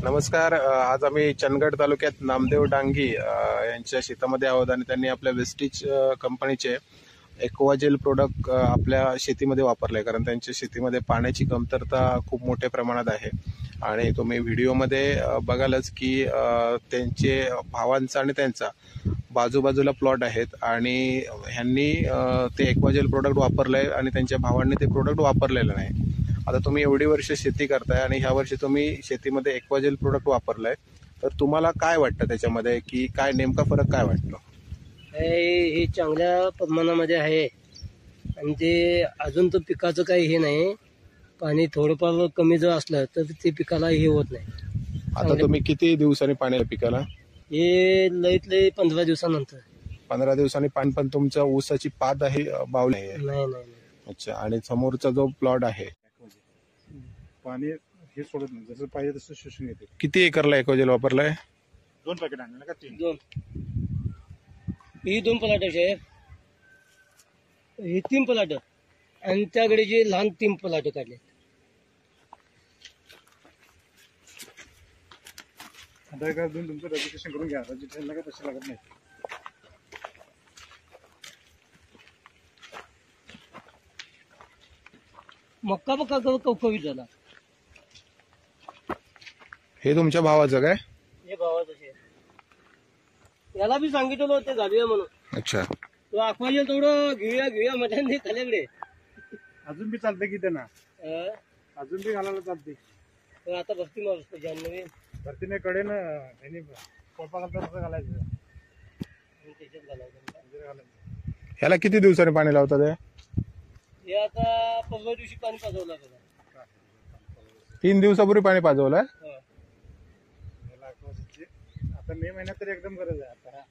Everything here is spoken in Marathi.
नमस्कार. आज आम्ही चंदगड तालुक्यात नामदेव डांगी यांच्या शेतामध्ये आहोत आणि त्यांनी आपल्या वेस्टीज कंपनीचे एक्वाजेल प्रोडक्ट आपल्या शेतीमध्ये वापरले, कारण त्यांच्या शेतीमध्ये पाण्याची कमतरता खूप मोठ्या प्रमाणात आहे. आणि तुम्ही व्हिडिओमध्ये बघालच की त्यांचे भावांचा आणि त्यांचा बाजूबाजूला प्लॉट आहेत आणि ह्यांनी ते एक्वाजेल प्रोडक्ट वापरलंय आणि त्यांच्या भावांनी ते प्रोडक्ट वापरलेलं नाही. आता तुम्ही एवढी वर्ष शेती करताय आणि ह्या वर्षी तुम्ही शेतीमध्ये एक्वाजेल प्रोडक्ट वापरलाय, तर तुम्हाला काय वाटतं त्याच्यामध्ये, की काय नेमका फरक काय वाटतो? हे चांगल्या प्रमाणामध्ये आहे आणि ते अजून तर पिकाचं काही हे नाही. पाणी थोडंफार कमी जर असलं तर ते पिकाला हे होत नाही. आता तुम्ही किती दिवसांनी पाणी पिकाला? हे लईत लई 15 दिवसानंतर. 15 दिवसांनी पाणी. पण तुमच्या ऊसाची पात आहे बावली आहे? नाही नाही. अच्छा. आणि समोरचा जो प्लॉट आहे पाणी हे सोडत नाही, जसं पाहिजे तसं शोषून येते. किती एकरला एक्वाजेल वापरलाय? 2 पॅकेट आणले का 3? 2. ही 2 पलाट आहे, ही 3 पलाट आणि त्याकडे जे लहान 3 पलाट काढले. आधार कार्ड देऊन तुमचं रजिस्ट्रेशन करून घ्या. रजिस्ट्रेशनला काय पैसे लागत नाही. मक्का पक्का कवकवीत झाला. हे तुमच्या भावाचं काय? हे भावाचं आहे. याला बी सांगितलं होतं घालूया म्हणून. अच्छा. तो अक्वाजेल थोडं घेऊया म्हटलं खाल्याकडे. अजून बी चालते की त्यांना, अजून बी घालायला चालते. तर आता भरती माणूस जान्हवी भरतीने कडे ना त्यांनी कोपा घालता तसं घालायचं. त्याच्यात घालायचं. ह्याला किती दिवसांनी पाणी लावतात? हे आता 15 दिवशी पाणी पाजवलं लागलं. 3 दिवसापूर्वी पाणी पाजवलंय. आता मे महिन्यात तर एकदम गरज आहे. आता